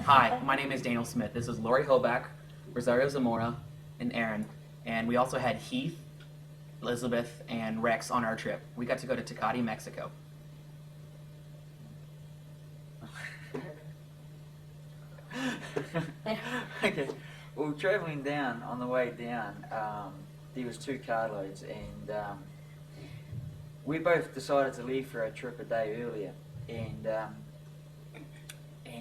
Hi, my name is Daniel Smith. This is Lori Hoback, Rosario Zamora, and Aaron. And we also had Heath, Elizabeth, and Rex on our trip. We got to go to Tecate, Mexico. Okay, well, traveling down, on the way down, there was two carloads, and we both decided to leave for our trip a day earlier, and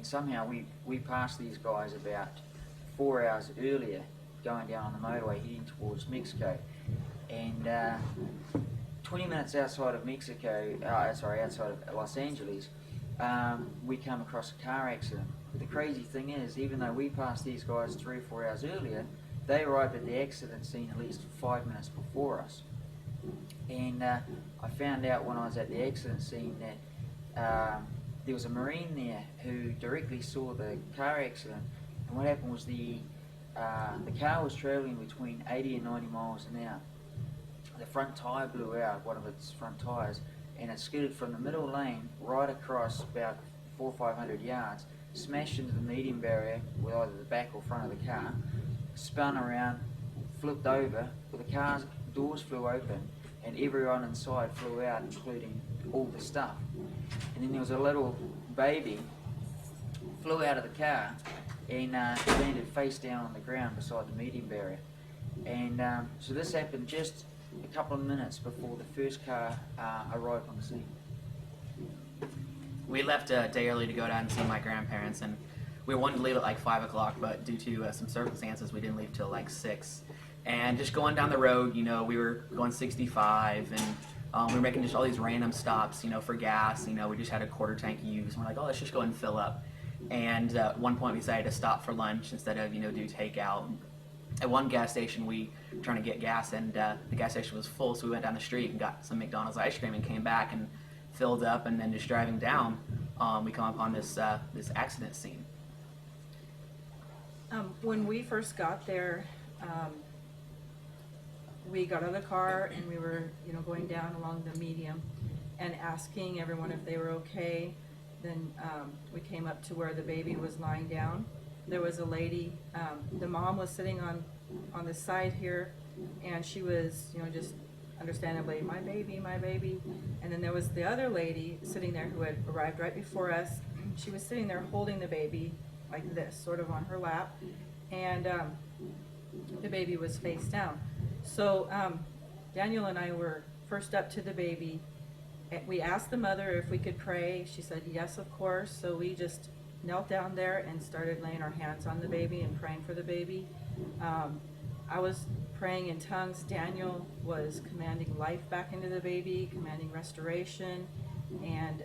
somehow we passed these guys about 4 hours earlier, going down on the motorway heading towards Mexico, and 20 minutes outside of Mexico, outside of Los Angeles, we come across a car accident. But the crazy thing is, even though we passed these guys 3 or 4 hours earlier, they arrived at the accident scene at least 5 minutes before us. And I found out when I was at the accident scene that there was a Marine there who directly saw the car accident. And what happened was the car was travelling between 80 and 90 miles an hour. The front tyre blew out, one of its front tyres, and it skidded from the middle lane right across about 400 or 500 yards, smashed into the median barrier with either the back or front of the car, spun around, flipped over, but the car's doors flew open and everyone inside flew out, including all the stuff. And then there was a little baby flew out of the car and landed face down on the ground beside the median barrier. And so this happened just a couple of minutes before the first car arrived on the scene. We left a day early to go down and see my grandparents, and we wanted to leave at like 5 o'clock, but due to some circumstances, we didn't leave till like 6. And just going down the road, we were going 65, and we were making just all these random stops, for gas. We just had a quarter tank used, and we're like, oh, let's just go and fill up. And at one point, we decided to stop for lunch instead of, do takeout. At one gas station, we were trying to get gas, and the gas station was full, so we went down the street and got some McDonald's ice cream and came back and filled up, and then just driving down, we come upon this accident scene. When we first got there, we got out of the car and we were, going down along the medium and asking everyone if they were okay. Then we came up to where the baby was lying down. There was a lady, the mom was sitting on the side here, and she was, just understandably, my baby, my baby. And then there was the other lady sitting there who had arrived right before us. She was sitting there holding the baby like this, sort of on her lap, and the baby was face down. So Daniel and I were first up to the baby. We asked the mother if we could pray. She said yes, of course. So we just knelt down there and started laying our hands on the baby and praying for the baby. I was praying in tongues. Daniel was commanding life back into the baby, commanding restoration, and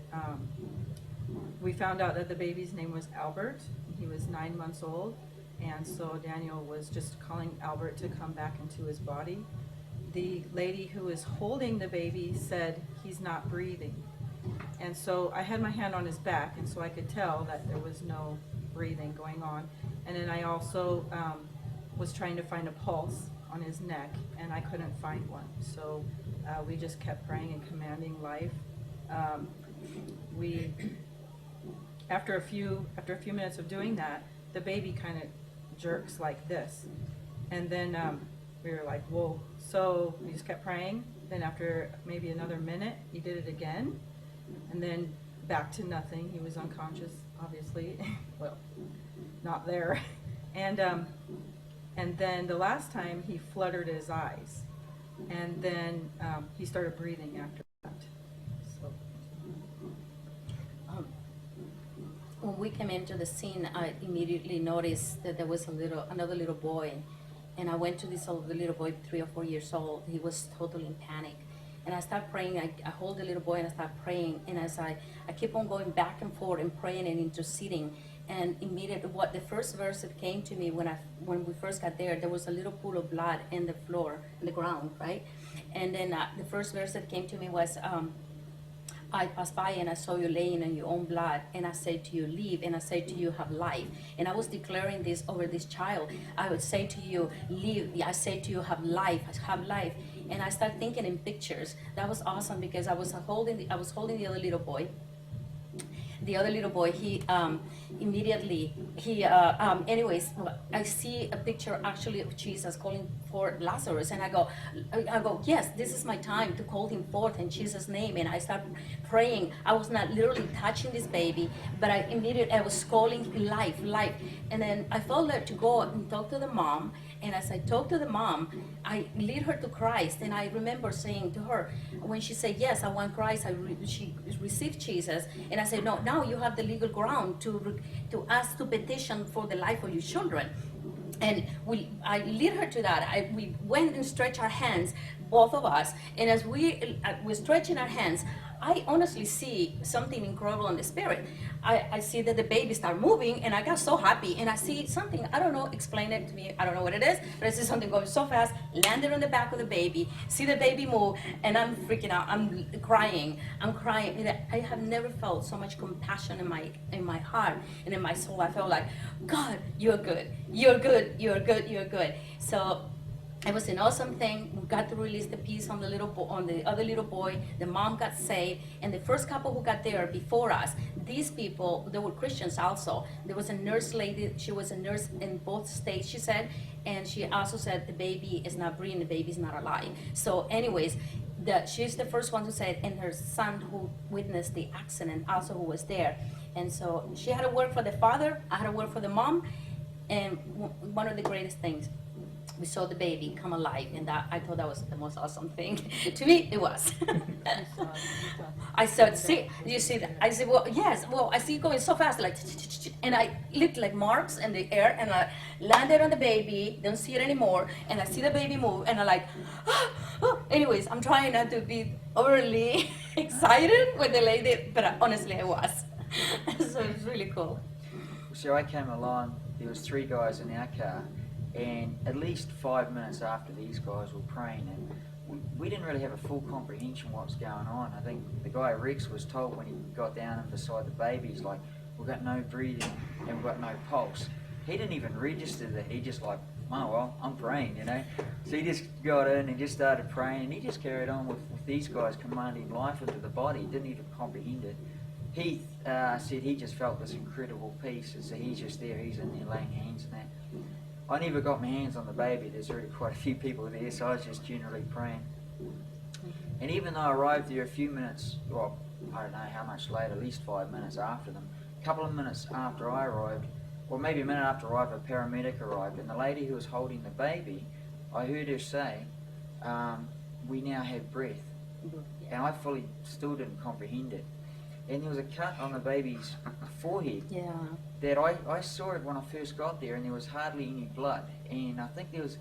we found out that the baby's name was Albert. He was 9 months old, and so Daniel was just calling Albert to come back into his body. The lady who was holding the baby said, he's not breathing. And so I had my hand on his back, and so I could tell that there was no breathing going on. And then I also was trying to find a pulse on his neck, and I couldn't find one. So we just kept praying and commanding life. After a few minutes of doing that, the baby kind of jerks like this, and then we were like, whoa. So we just kept praying. Then after maybe another minute, he did it again, and then back to nothing. He was unconscious, obviously. Well, not there. And then the last time he fluttered his eyes, and then he started breathing after that. So. When we came into the scene, I immediately noticed that there was another little boy, and I went to this little boy, 3 or 4 years old. He was totally in panic, and I started praying. I hold the little boy and I start praying, and as I keep on going back and forth and praying and interceding, and immediately the first verse that came to me when we first got there was a little pool of blood in the floor, in the ground, right? And then the first verse that came to me was, I passed by and I saw you laying in your own blood, and I said to you, live, and I said to you, have life. And I was declaring this over this child. I would say to you, live. I say to you, have life, have life. And I started thinking in pictures. That was awesome because I was holding the other little boy. the other little boy, he immediately, anyways, I see a picture actually of Jesus calling for Lazarus, and I go, yes, this is my time to call him forth in Jesus' name. And I start praying. I was not literally touching this baby, but I was calling life. And then I felt led to go and talk to the mom. And as I talked to the mom, I lead her to Christ. And I remember saying to her, when she said, yes, I want Christ, she received Jesus. And I said, no, now you have the legal ground to ask to petition for the life of your children. And I lead her to that. We went and stretched our hands, both of us. And as we're stretching our hands, I honestly see something incredible in the spirit. I see that the baby start moving, and I got so happy. And I see something, I don't know, explain it to me. I don't know what it is, but I see something going so fast, landed on the back of the baby, see the baby move, and I'm freaking out. I'm crying. And I have never felt so much compassion in my heart and in my soul. I felt like, God, you're good. You're good. You're good. You're good. So it was an awesome thing. We got to release the peace on the other little boy. The mom got saved, and the first couple who got there before us, these people, they were Christians also. There was a nurse lady. She was a nurse in both states, she said, and she also said the baby is not breathing, the baby is not alive. So, anyways, she's the first one who said, and her son who witnessed the accident also who was there. And so she had to work for the father. I had to work for the mom, and one of the greatest things, we saw the baby come alive, and that I thought that was the most awesome thing. To me, it was. I said, "See, you see that?" I said, "Well, yes. Well, I see it going so fast, like," and I looked like marks in the air, and I landed on the baby. Don't see it anymore, and I see the baby move, and I like. Anyways, I'm trying not to be overly excited with the lady, but honestly, I was. So it was really cool. So I came along. There was 3 guys in our car. And at least 5 minutes after these guys were praying, and we didn't really have a full comprehension of what was going on. I think the guy Rex was told when he got down and beside the baby, he's like, we've got no breathing and we've got no pulse. He didn't even register that. He just like, oh well, I'm praying, you know. So he just got in and just started praying, and he just carried on with these guys commanding life into the body. He didn't even comprehend it. He said he just felt this incredible peace, and so he's just there, he's in there laying hands and that. I never got my hands on the baby. There's already quite a few people there, so I was just generally praying. And even though I arrived there a few minutes, well, I don't know how much later, at least 5 minutes after them, a couple of minutes after I arrived, or maybe a minute after I arrived, a paramedic arrived, and the lady who was holding the baby, I heard her say, we now have breath. And I still didn't comprehend it. And there was a cut on the baby's forehead. Yeah. That I saw it when I first got there, and there was hardly any blood. And I think there was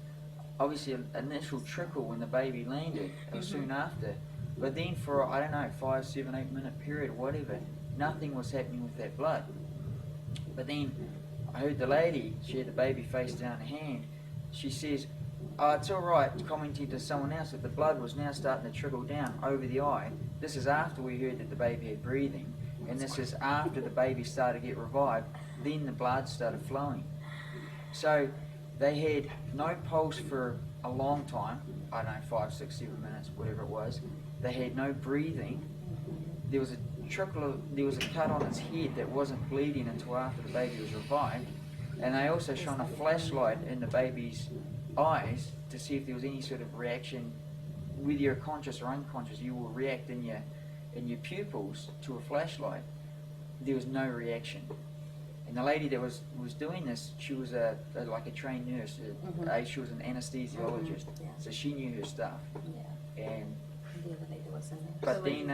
obviously an initial trickle when the baby landed, or soon after. But then for, I don't know, 5, 7, 8 minute period, whatever, nothing was happening with that blood. But then I heard the lady, she had the baby face down in her hand, she says, oh, it's all right, commenting to someone else that the blood was now starting to trickle down over the eye. This is after we heard that the baby had breathing, and this is after the baby started to get revived, then the blood started flowing. So they had no pulse for a long time, I don't know, 5, 6, 7 minutes, whatever it was. They had no breathing. There was a cut on its head that wasn't bleeding until after the baby was revived. And they also shone a flashlight in the baby's eyes to see if there was any sort of reaction, whether you're conscious or unconscious, you will react in your pupils to a flashlight. There was no reaction. And the lady that was doing this, she was like a trained nurse. She was an anesthesiologist, so she knew her stuff. Yeah. And The other lady was in there. but then,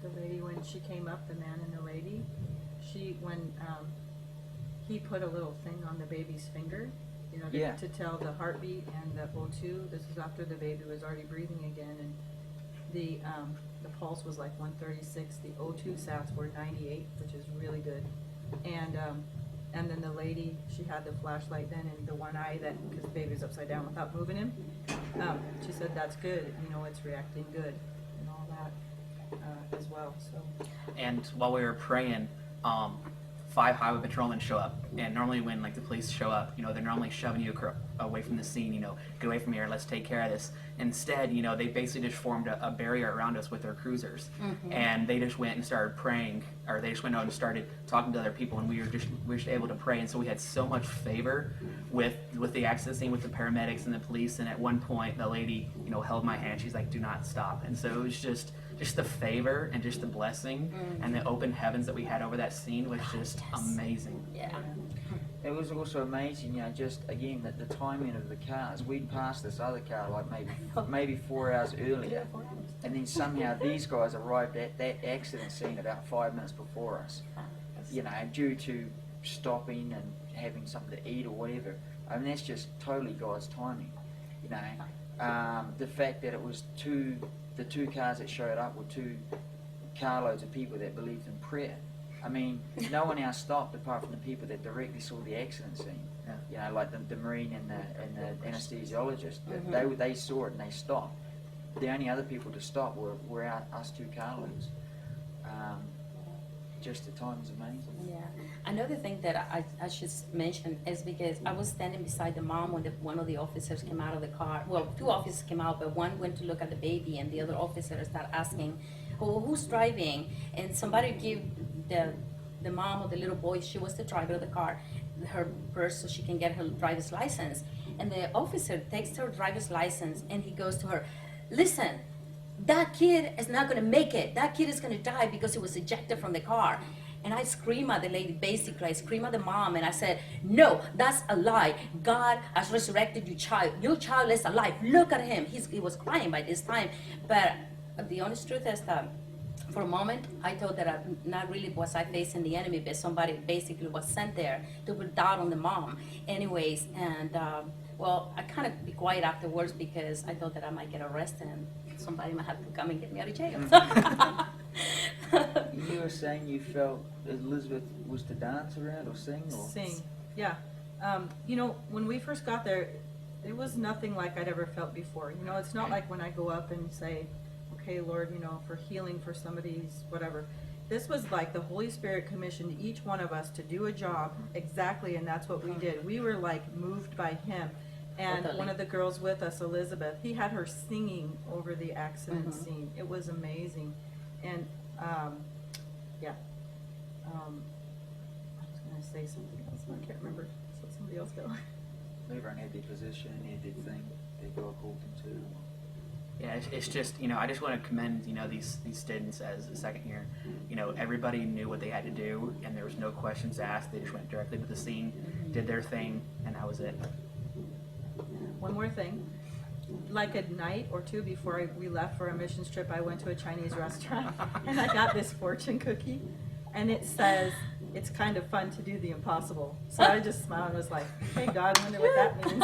The lady, when she came up, the man and the lady, when he put a little thing on the baby's finger, you know, to tell the heartbeat and the O2. This is after the baby was already breathing again, and the pulse was like 136. The O2 sats were 98, which is really good. And then the lady, she had the flashlight then in the one eye, that because the baby was upside down without moving him. She said that's good. You know, it's reacting good and all that as well. So. And while we were praying, 5 highway patrolmen show up, and normally when like the police show up, you know, they're normally shoving you away from the scene, get away from here, let's take care of this. Instead, they basically just formed a barrier around us with their cruisers. And they just went and started praying, or they just went out and started talking to other people, and we were just able to pray. And so we had so much favor with the accident scene, with the paramedics and the police. And at one point, the lady, held my hand. She's like, "Do not stop." And so it was just the favor and just the blessing and the open heavens that we had over that scene was just amazing. Yeah. It was also amazing, just again the timing of the cars. We'd passed this other car like maybe 4 hours earlier, and then somehow these guys arrived at that accident scene about 5 minutes before us. Due to stopping and having something to eat or whatever. I mean, that's just totally God's timing. The fact that it was the two cars that showed up were 2 carloads of people that believed in prayer. I mean, no one else stopped apart from the people that directly saw the accident scene. Yeah. Like the Marine and the anesthesiologist. They saw it and they stopped. The only other people to stop were us 2 carloads. Just the time is amazing. Yeah. Another thing that I should mention is because I was standing beside the mom when one of the officers came out of the car. Well, 2 officers came out, but one went to look at the baby, and the other officer started asking, who's driving? And somebody gave the mom of the little boy, she was the driver of the car, her purse so she can get her driver's license. And the officer takes her driver's license and he goes to her, "Listen, that kid is not going to make it. That kid is going to die because he was ejected from the car." And I scream at the lady, basically. I scream at the mom and I said, "No, that's a lie. God has resurrected your child. Your child is alive. Look at him." He was crying by this time. But the honest truth is that for a moment, I thought that not really was I facing the enemy, but somebody basically was sent there to put doubt on the mom. Anyways, and I kind of be quiet afterwards because I thought that I might get arrested and somebody might have to come and get me out of jail. You were saying you felt Elizabeth was to dance around or sing? Or? Sing, yeah. When we first got there, it was nothing like I'd ever felt before. It's not like when I go up and say, "Okay, Lord, for healing for somebody's whatever." This was like the Holy Spirit commissioned each one of us to do a job exactly, and that's what we did. We were like moved by Him. And Totally. one of the girls with us, Elizabeth, he had her singing over the accident scene. It was amazing. And I was going to say something else, and I can't remember. So somebody else go. Everyone had their position, had their thing that God called them to. Yeah, it's just, I just want to commend, these students as a second year. Everybody knew what they had to do, and there was no questions asked. They just went directly to the scene, did their thing, and that was it. One more thing. Like a night or 2 before we left for a missions trip, I went to a Chinese restaurant, and I got this fortune cookie, and it says, "It's kind of fun to do the impossible." So I just smiled and was like, "Hey, God, I wonder what that means."